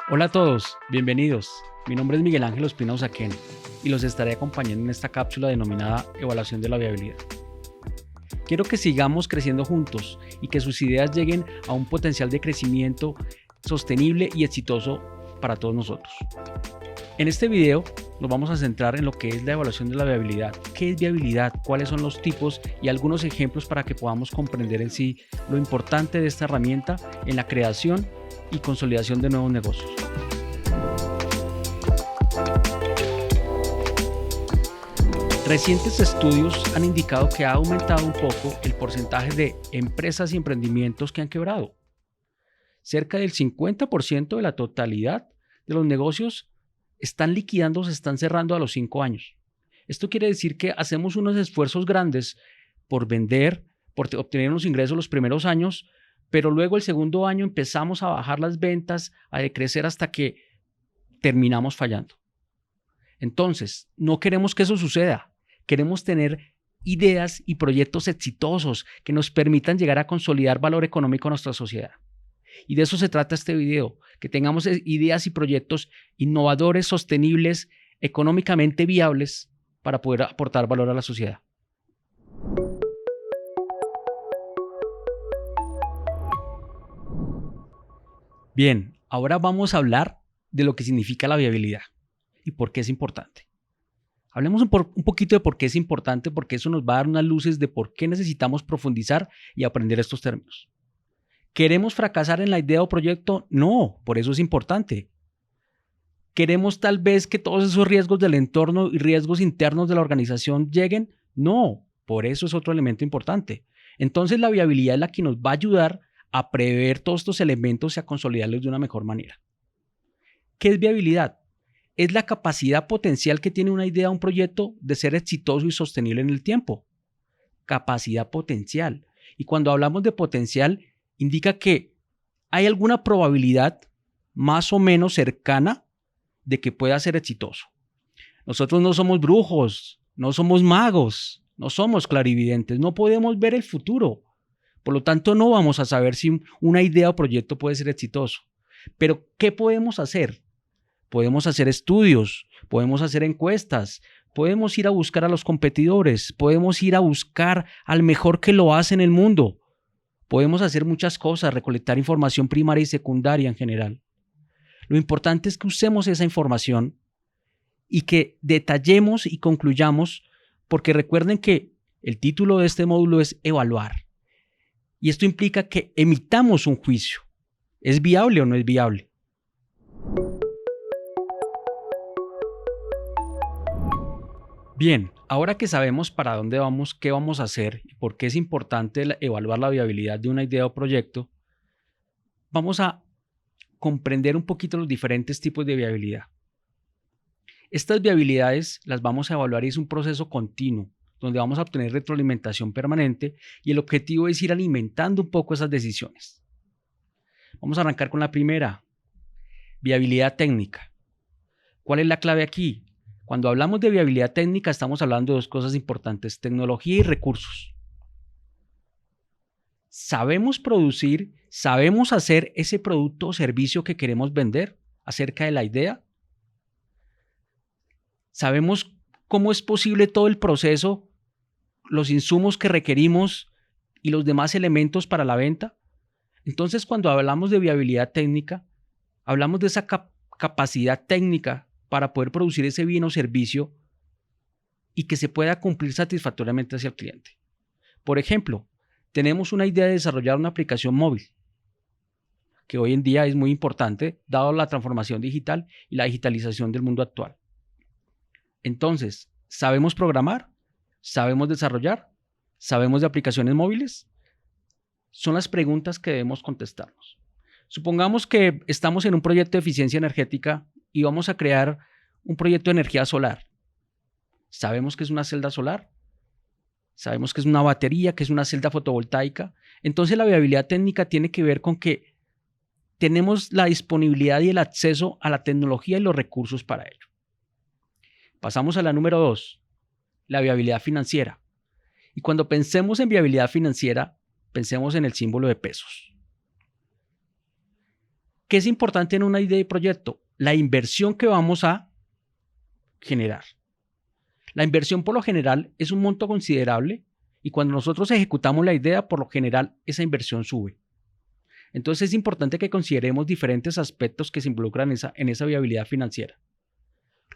Hola a todos, bienvenidos. Mi nombre es Miguel Ángel Ospina Usaquén y los estaré acompañando en esta cápsula denominada Evaluación de la Viabilidad. Quiero que sigamos creciendo juntos y que sus ideas lleguen a un potencial de crecimiento sostenible y exitoso para todos nosotros. En este video nos vamos a centrar en lo que es la evaluación de la viabilidad. ¿Qué es viabilidad? ¿Cuáles son los tipos? Y algunos ejemplos para que podamos comprender en sí lo importante de esta herramienta en la creación y consolidación de nuevos negocios. Recientes estudios han indicado que ha aumentado un poco el porcentaje de empresas y emprendimientos que han quebrado. Cerca del 50% de la totalidad de los negocios están liquidando, se están cerrando a los 5 años. Esto quiere decir que hacemos unos esfuerzos grandes por vender, por obtener unos ingresos los primeros años, pero luego el segundo año empezamos a bajar las ventas, a decrecer hasta que terminamos fallando. Entonces, no queremos que eso suceda. Queremos tener ideas y proyectos exitosos que nos permitan llegar a consolidar valor económico en nuestra sociedad. Y de eso se trata este video, que tengamos ideas y proyectos innovadores, sostenibles, económicamente viables para poder aportar valor a la sociedad. Bien, ahora vamos a hablar de lo que significa la viabilidad y por qué es importante. Hablemos un poquito de por qué es importante, porque eso nos va a dar unas luces de por qué necesitamos profundizar y aprender estos términos. ¿Queremos fracasar en la idea o proyecto? No, por eso es importante. ¿Queremos tal vez que todos esos riesgos del entorno y riesgos internos de la organización lleguen? No, por eso es otro elemento importante. Entonces la viabilidad es la que nos va a ayudar a prever todos estos elementos y a consolidarlos de una mejor manera. ¿Qué es viabilidad? Es la capacidad potencial que tiene una idea o un proyecto de ser exitoso y sostenible en el tiempo. Capacidad potencial. Y cuando hablamos de potencial, indica que hay alguna probabilidad más o menos cercana de que pueda ser exitoso. Nosotros no somos brujos, no somos magos, no somos clarividentes, no podemos ver el futuro. Por lo tanto, no vamos a saber si una idea o proyecto puede ser exitoso. Pero, ¿qué podemos hacer? Podemos hacer estudios, podemos hacer encuestas, podemos ir a buscar a los competidores, podemos ir a buscar al mejor que lo hace en el mundo. Podemos hacer muchas cosas, recolectar información primaria y secundaria en general. Lo importante es que usemos esa información y que detallemos y concluyamos, porque recuerden que el título de este módulo es evaluar. Y esto implica que emitamos un juicio. ¿Es viable o no es viable? Bien, ahora que sabemos para dónde vamos, qué vamos a hacer y por qué es importante evaluar la viabilidad de una idea o proyecto, vamos a comprender un poquito los diferentes tipos de viabilidad. Estas viabilidades las vamos a evaluar y es un proceso continuo, donde vamos a obtener retroalimentación permanente y el objetivo es ir alimentando un poco esas decisiones. Vamos a arrancar con la primera, viabilidad técnica. ¿Cuál es la clave aquí? Cuando hablamos de viabilidad técnica estamos hablando de dos cosas importantes, tecnología y recursos. ¿Sabemos producir, sabemos hacer ese producto o servicio que queremos vender acerca de la idea? ¿Sabemos cómo es posible todo el proceso, los insumos que requerimos y los demás elementos para la venta? Entonces, cuando hablamos de viabilidad técnica, hablamos de esa capacidad técnica para poder producir ese bien o servicio y que se pueda cumplir satisfactoriamente hacia el cliente. Por ejemplo, tenemos una idea de desarrollar una aplicación móvil, que hoy en día es muy importante, dado la transformación digital y la digitalización del mundo actual. Entonces, ¿sabemos programar? ¿Sabemos desarrollar? ¿Sabemos de aplicaciones móviles? Son las preguntas que debemos contestarnos. Supongamos que estamos en un proyecto de eficiencia energética y vamos a crear un proyecto de energía solar. ¿Sabemos qué es una celda solar? ¿Sabemos qué es una batería, qué es una celda fotovoltaica? Entonces la viabilidad técnica tiene que ver con que tenemos la disponibilidad y el acceso a la tecnología y los recursos para ello. Pasamos a la número 2, la viabilidad financiera. Y cuando pensemos en viabilidad financiera, pensemos en el símbolo de pesos. ¿Qué es importante en una idea de proyecto? La inversión que vamos a generar. La inversión por lo general es un monto considerable y cuando nosotros ejecutamos la idea, por lo general esa inversión sube. Entonces es importante que consideremos diferentes aspectos que se involucran en esa viabilidad financiera.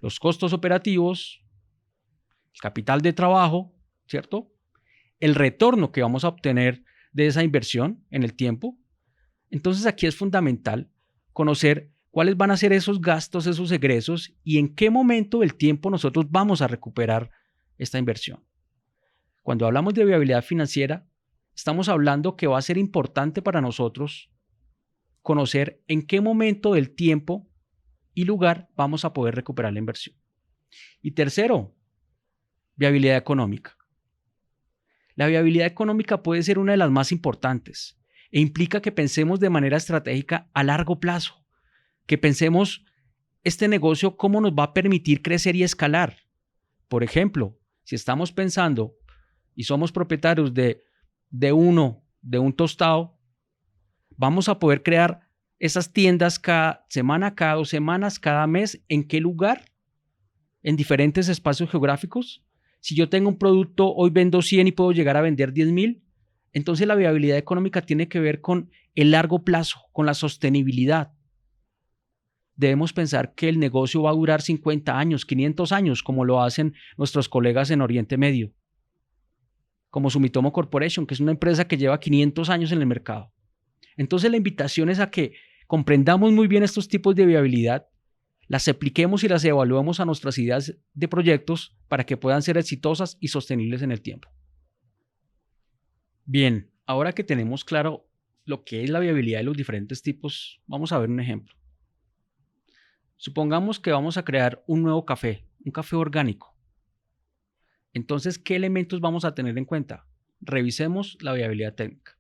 Los costos operativos, el capital de trabajo, ¿cierto? El retorno que vamos a obtener de esa inversión en el tiempo. Entonces aquí es fundamental conocer cuáles van a ser esos gastos, esos egresos y en qué momento del tiempo nosotros vamos a recuperar esta inversión. Cuando hablamos de viabilidad financiera, estamos hablando que va a ser importante para nosotros conocer en qué momento del tiempo y lugar vamos a poder recuperar la inversión. Y tercero, viabilidad económica. La viabilidad económica puede ser una de las más importantes e implica que pensemos de manera estratégica a largo plazo, que pensemos este negocio cómo nos va a permitir crecer y escalar. Por ejemplo, si estamos pensando y somos propietarios de un tostado, vamos a poder crear esas tiendas cada semana, cada 2 semanas, cada mes. ¿En qué lugar? En diferentes espacios geográficos. Si yo tengo un producto, hoy vendo 100 y puedo llegar a vender 10,000. Entonces la viabilidad económica tiene que ver con el largo plazo, con la sostenibilidad. Debemos pensar que el negocio va a durar 50 años, 500 años, como lo hacen nuestros colegas en Oriente Medio, como Sumitomo Corporation, que es una empresa que lleva 500 años en el mercado. Entonces la invitación es a que comprendamos muy bien estos tipos de viabilidad, las apliquemos y las evaluemos a nuestras ideas de proyectos para que puedan ser exitosas y sostenibles en el tiempo. Bien, ahora que tenemos claro lo que es la viabilidad de los diferentes tipos, vamos a ver un ejemplo. Supongamos que vamos a crear un nuevo café, un café orgánico. Entonces, ¿qué elementos vamos a tener en cuenta? Revisemos la viabilidad técnica.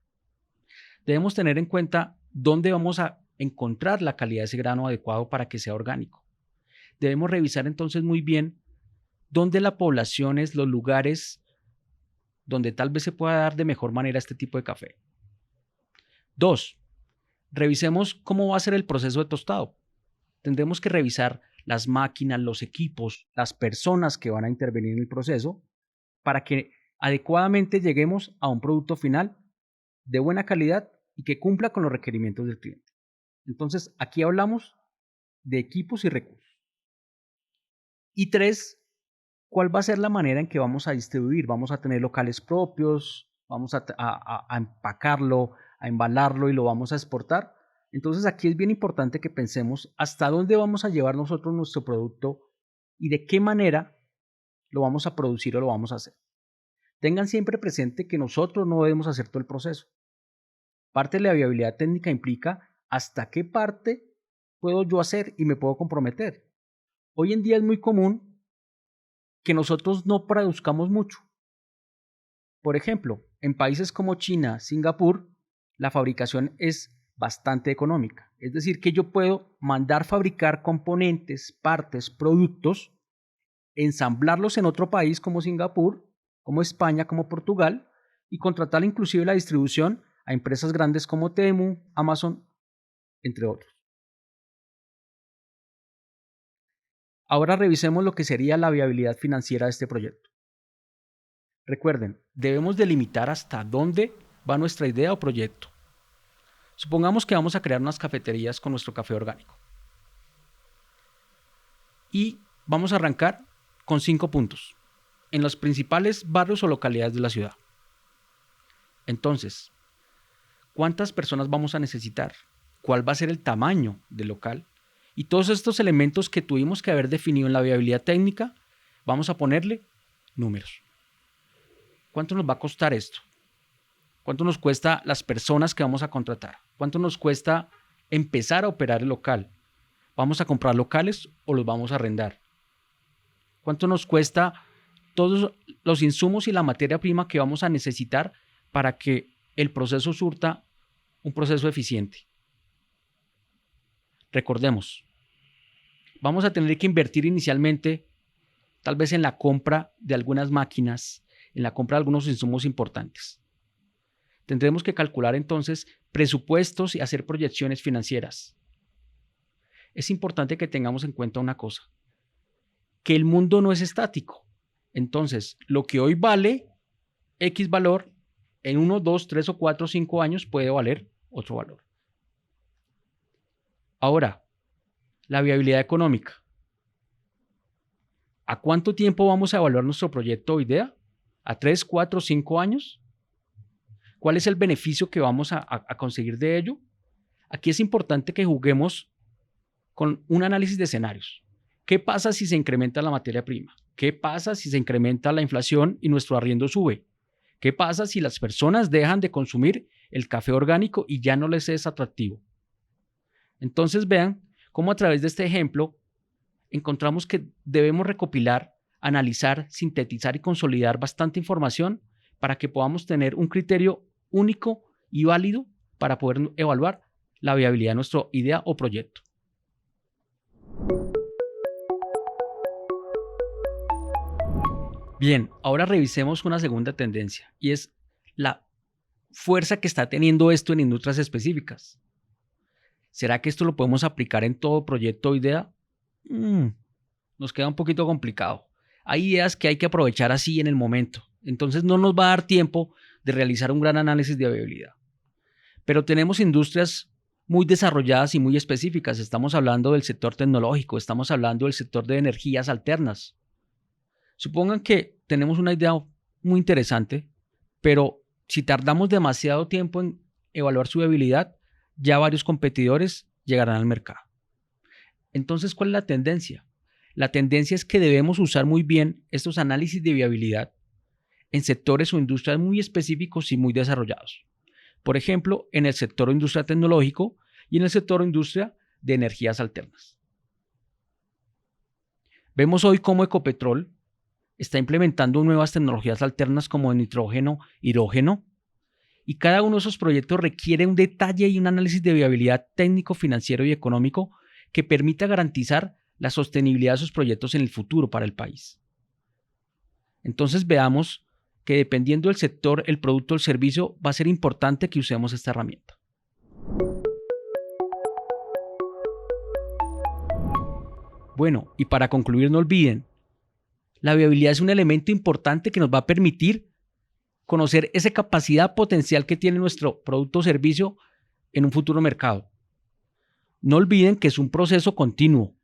Debemos tener en cuenta dónde vamos a encontrar la calidad de ese grano adecuado para que sea orgánico. Debemos revisar entonces muy bien dónde la población es, los lugares donde tal vez se pueda dar de mejor manera este tipo de café. 2. Revisemos cómo va a ser el proceso de tostado. Tendremos que revisar las máquinas, los equipos, las personas que van a intervenir en el proceso para que adecuadamente lleguemos a un producto final de buena calidad y que cumpla con los requerimientos del cliente. Entonces, aquí hablamos de equipos y recursos. Y 3, ¿cuál va a ser la manera en que vamos a distribuir? ¿Vamos a tener locales propios? ¿Vamos a empacarlo, a embalarlo y lo vamos a exportar? Entonces aquí es bien importante que pensemos hasta dónde vamos a llevar nosotros nuestro producto y de qué manera lo vamos a producir o lo vamos a hacer. Tengan siempre presente que nosotros no debemos hacer todo el proceso. Parte de la viabilidad técnica implica hasta qué parte puedo yo hacer y me puedo comprometer. Hoy en día es muy común que nosotros no produzcamos mucho. Por ejemplo, en países como China, Singapur, la fabricación es bastante económica. Es decir, que yo puedo mandar fabricar componentes, partes, productos, ensamblarlos en otro país como Singapur, como España, como Portugal, y contratar inclusive la distribución a empresas grandes como Temu, Amazon, entre otros. Ahora revisemos lo que sería la viabilidad financiera de este proyecto. Recuerden, debemos delimitar hasta dónde va nuestra idea o proyecto. Supongamos que vamos a crear unas cafeterías con nuestro café orgánico. Y vamos a arrancar con 5 puntos en los principales barrios o localidades de la ciudad. Entonces, ¿cuántas personas vamos a necesitar? ¿Cuál va a ser el tamaño del local? Y todos estos elementos que tuvimos que haber definido en la viabilidad técnica, vamos a ponerle números. ¿Cuánto nos va a costar esto? ¿Cuánto nos cuesta las personas que vamos a contratar? ¿Cuánto nos cuesta empezar a operar el local? ¿Vamos a comprar locales o los vamos a arrendar? ¿Cuánto nos cuesta todos los insumos y la materia prima que vamos a necesitar para que el proceso surta un proceso eficiente? Recordemos, vamos a tener que invertir inicialmente tal vez en la compra de algunas máquinas, en la compra de algunos insumos importantes. Tendremos que calcular entonces presupuestos y hacer proyecciones financieras. es importante que tengamos en cuenta una cosa, que el mundo no es estático. Entonces, lo que hoy vale X valor, en 1, 2, 3 o 4 o 5 años puede valer otro valor. Ahora, la viabilidad económica. ¿A cuánto tiempo vamos a evaluar nuestro proyecto o idea? ¿A 3, 4, 5 años? ¿Cuál es el beneficio que vamos a conseguir de ello? Aquí es importante que juguemos con un análisis de escenarios. ¿Qué pasa si se incrementa la materia prima? ¿Qué pasa si se incrementa la inflación y nuestro arriendo sube? ¿Qué pasa si las personas dejan de consumir el café orgánico y ya no les es atractivo? Entonces vean cómo a través de este ejemplo encontramos que debemos recopilar, analizar, sintetizar y consolidar bastante información para que podamos tener un criterio único y válido para poder evaluar la viabilidad de nuestra idea o proyecto. Bien, ahora revisemos una segunda tendencia y es la fuerza que está teniendo esto en industrias específicas. ¿Será que esto lo podemos aplicar en todo proyecto o idea? Nos queda un poquito complicado. Hay ideas que hay que aprovechar así en el momento, entonces no nos va a dar tiempo de realizar un gran análisis de viabilidad. Pero tenemos industrias muy desarrolladas y muy específicas. Estamos hablando del sector tecnológico, estamos hablando del sector de energías alternas. Supongan que tenemos una idea muy interesante, pero si tardamos demasiado tiempo en evaluar su viabilidad, ya varios competidores llegarán al mercado. Entonces, ¿cuál es la tendencia? La tendencia es que debemos usar muy bien estos análisis de viabilidad en sectores o industrias muy específicos y muy desarrollados. Por ejemplo, en el sector o industria tecnológico y en el sector o industria de energías alternas. Vemos hoy cómo Ecopetrol está implementando nuevas tecnologías alternas como el nitrógeno, hidrógeno, y cada uno de esos proyectos requiere un detalle y un análisis de viabilidad técnico, financiero y económico que permita garantizar la sostenibilidad de sus proyectos en el futuro para el país. Entonces veamos que dependiendo del sector, el producto o el servicio, va a ser importante que usemos esta herramienta. Bueno, y para concluir, no olviden, la viabilidad es un elemento importante que nos va a permitir conocer esa capacidad potencial que tiene nuestro producto o servicio en un futuro mercado. No olviden que es un proceso continuo,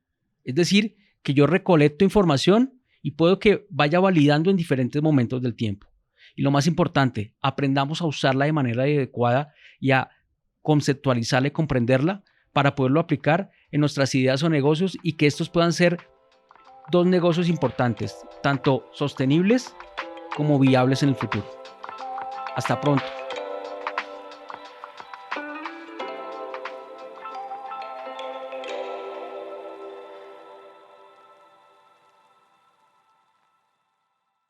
es decir, que yo recolecto información y puedo que vaya validando en diferentes momentos del tiempo. Y lo más importante, aprendamos a usarla de manera adecuada y a conceptualizarla y comprenderla para poderlo aplicar en nuestras ideas o negocios y que estos puedan ser dos negocios importantes, tanto sostenibles como viables en el futuro. Hasta pronto.